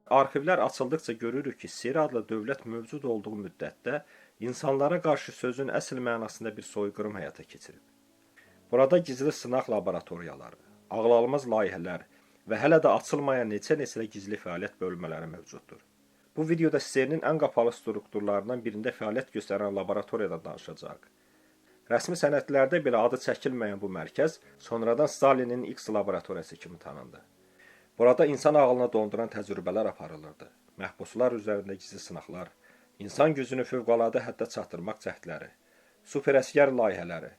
Arxivlər açıldıqca görürük ki, Seri adlı dövlət mövcud olduğu müddətdə insanlara qarşı sözün əsl mənasında bir soyqırım həyata keçirib. Burada gizli sınaq laboratoriyaları, ağlalmaz layihələr və hələ də açılmayan neçə gizli fəaliyyət bölmələri mövcuddur. Bu videoda Serinin ən qapalı strukturlarından birində fəaliyyət göstərən laboratoriyadan danışacağıq. Rəsmi sənədlərdə belə adı çəkilməyən bu mərkəz sonradan Stalinin X laboratoriyası kimi tanındı. Burada insan ağlına donduran təcrübələr aparılırdı. Məhbuslar üzərində gizli sınaqlar, insan gücünü fövqəladə həddə çatdırmaq cəhdləri, superəskər layihələri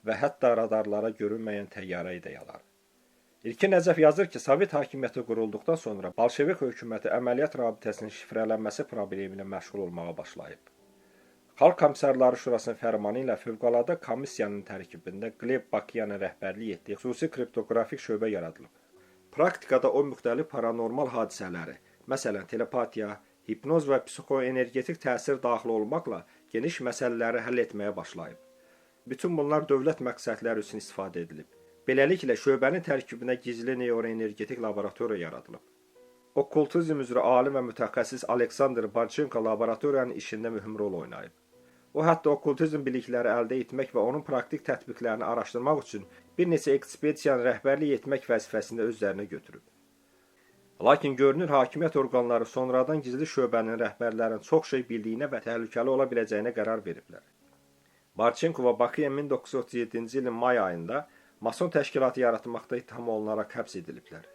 və hətta radarlara görünməyən təyyarə ideyaları. İlkin Nəcəf yazır ki, Sovet hakimiyyəti qurulduqdan sonra Bolşevik hökuməti əməliyyat rabitəsinin şifrələnməsi problemi ilə məşğul olmağa başlayıb. Xalq Komissarları Şurasının fərmanı ilə fövqəladə komissiyanın tərkibində Gleb Bakyanın rəhbərlik etdiyi xüsusi kriptoqrafik şöbə yaradılıb. Praktikada o müxtəlif paranormal hadisələri, məsələn telepatiya, hipnoz və psixoenergetik təsir daxil olmaqla geniş məsələləri həll etməyə başlayıb. Bütün bunlar dövlət məqsədləri üçün istifadə edilib. Beləliklə, şöbənin tərkibində gizli neuroenergetik laboratoriya yaradılıb. Okkultizm üzrə alim və mütəxəssis Aleksandr Barchenko laboratoriyanın işində mühüm rol oynayıb. O, hətta okkultizm bilikləri əldə etmək və onun praktik tətbiqlərini araşdırmaq üçün bir neçə ekspedisiyanı rəhbərlik etmək vəzifəsində öz üzərinə götürüb. Lakin görünür, hakimiyyət orqanları sonradan gizli şöbənin rəhbərlərinin çox şey bildiyinə və təhlükəli ola biləcəyinə qərar veriblər. Barchenko və Bakıyan 1937-ci ilin may ayında Mason təşkilatı yaratmaqda ittiham olunaraq həbs ediliblər.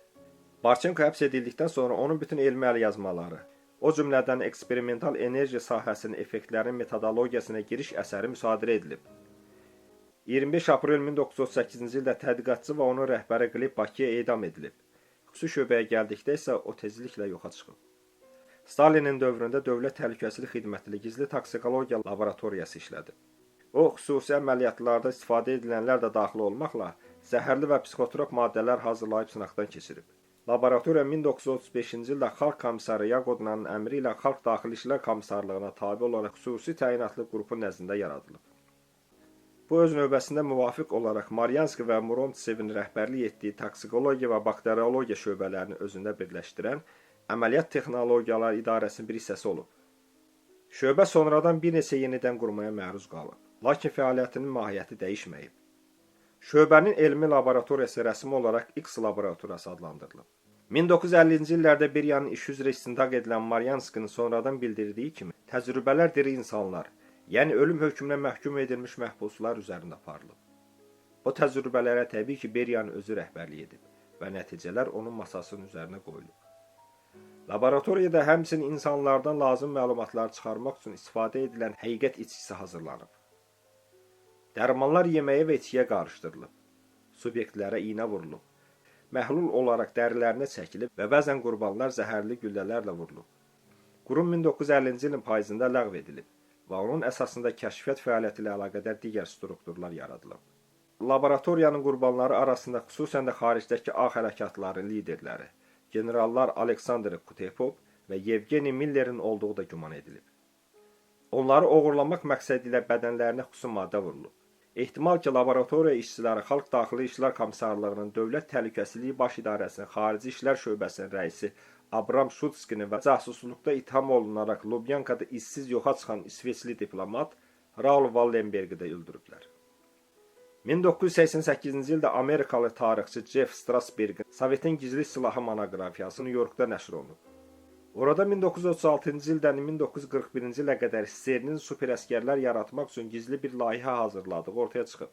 Barchenko həbs edildikdən sonra onun bütün elmi əlyazmaları, o cümlədən eksperimental enerji sahəsinin effektlərinin metodologiyasına giriş əsəri müsadirə edilib. 25 aprel 1938-ci ildə tədqiqatçı və onun rəhbəri Gleb Bakıya edam edilib. Xüsusi şöbəyə gəldikdə isə o tezliklə yoxa çıxıb. Stalinin dövründə Dövlət Təhlükəsizlik Xidməti gizli toksikologiya laboratoriyası işlədib. O, xüsusi əməliyyatlarda istifadə edilənlər də daxil olmaqla zəhərli və psixotrop maddələr hazırlayıb sınaqdan keçirib. Laboratoriya 1935-ci ildə Xalq Komissarı Yagodnanın əmri ilə Xalq Daxili İşlər Komissarlığına tabe olaraq xüsusi təyinatlı qrupun nəzdində yaradılıb. Bu öz növbəsində müvafiq olaraq Maryanski və Murontsevin rəhbərlik etdiyi toksikologiya və bakteriologiya şöbələrini özündə birləşdirən Əməliyyat Texnologiyaları İdarəsinin bir hissəsi olub. Şöbə sonradan bir neçə yenidən qurmaya məruz qalıb, lakin fəaliyyətinin mahiyyəti dəyişməyib. Şöbənin elmi laboratoriyası rəsmi olaraq X laboratoriyası adlandırılıb. 1950-ci illərdə Beriyanın iş üzrə istintaq edilən Maryanskinin sonradan bildirdiyi kimi, təcrübələr diri insanlar, yəni ölüm hökmünə məhkum edilmiş məhbuslar üzərində aparılıb. O təcrübələrə təbii ki, Beriyanın özü rəhbərlik edib və nəticələr onun masasının üzərinə qoyulub. Laboratoriyada həmçinin insanlardan lazım məlumatları çıxarmaq üçün istifadə edilən həqiqət içkisi hazırlanıb. Dərmanlar yeməyə və içkiyə qarışdırılıb, subyektlərə iynə vurulub, məhlul olaraq dərilərinə çəkilib və bəzən qurbanlar zəhərli güllələrlə vurulub. Qurum 1950-ci ilin payızında ləğv edilib və onun əsasında kəşfiyyat fəaliyyəti ilə əlaqədar digər strukturlar yaradılıb. Laboratoriyanın qurbanları arasında xüsusən də xaricdəki ağ hərəkatların liderləri, generallar Aleksandr Kutepov və Yevgeni Miller'in olduğu da güman edilib. Onları oğurlamaq məqsədi ilə bədənlərinə xüsusi maddə vurulub. Ehtimal ki, laboratoriya işçiləri Xalq Daxili İşlər Komissarlığının Dövlət Təhlükəsizliyi Baş İdarəsinin Xarici İşlər Şöbəsinin rəisi Abram Şutskini və casusluqda itham olunaraq Lubyankada işsiz yoxa çıxan İsveçli diplomat Raul Wallenberg'i də öldürüblər. 1988-ci ildə Amerikalı tarixçi Jeff Strasberg'in Sovetin gizli silahı monoqrafiyası New Yorkda nəşr olunub. Orada 1936-cı ildən 1941-ci ilə qədər Serinin superəskərlər yaratmaq üçün gizli bir layihə hazırladığı ortaya çıxıb.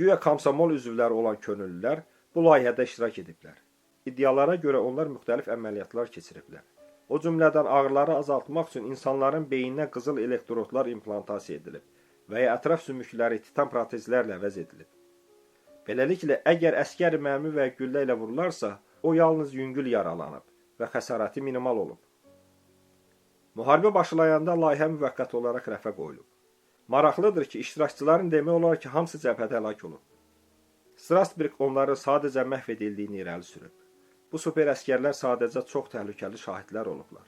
Güya komsomol üzvləri olan könüllülər bu layihədə iştirak ediblər. İddialara görə onlar müxtəlif əməliyyatlar keçiriblər. O cümlədən ağrıları azaltmaq üçün insanların beyninə qızıl elektrodlar implantasiya edilib və ya ətraf sümükləri titan protezlərlə əvəz edilib. Beləliklə, əgər əskər mərmi və güllə ilə vurularsa, o yalnız yüngül yaralanıb və xəsarəti minimal olub. Müharibə başlayanda layihə müvəqqəti olaraq rəfə qoyulub. Maraqlıdır ki, iştirakçıların demək olar ki, hamısı cəbhədə həlak olub. Strasberg onları sadəcə məhv edildiyini irəli sürüb. Bu super əskərlər sadəcə çox təhlükəli şahidlər olublar.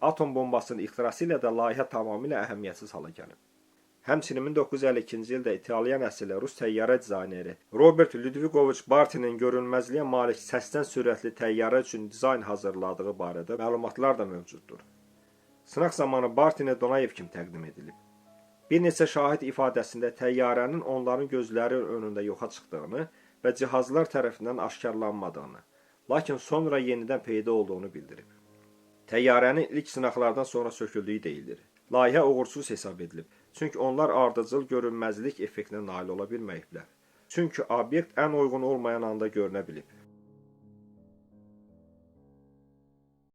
Atom bombasının ixtirası ilə də layihə tamamilə əhəmiyyətsiz hala gəlib. Həmçinin 1952-ci ildə İtalyan əsilli Rus təyyarə dizayneri Robert Ludvigoviç Bartinin görünməzliyə malik səsdən sürətli təyyarə üçün dizayn hazırladığı barədə məlumatlar da mövcuddur. Sınaq zamanı Bartini Donayev kimi təqdim edilib. Bir neçə şahid ifadəsində təyyarənin onların gözləri önündə yoxa çıxdığını və cihazlar tərəfindən aşkarlanmadığını, lakin sonra yenidən peyda olduğunu bildirib. Təyyarənin ilk sınaqlardan sonra söküldüyü deyilir. Layihə uğursuz hesab edilib, çünki onlar ardıcıl görünməzlik effektinə nail ola bilməyiblər. Çünki obyekt ən uyğun olmayan anda görünə bilib.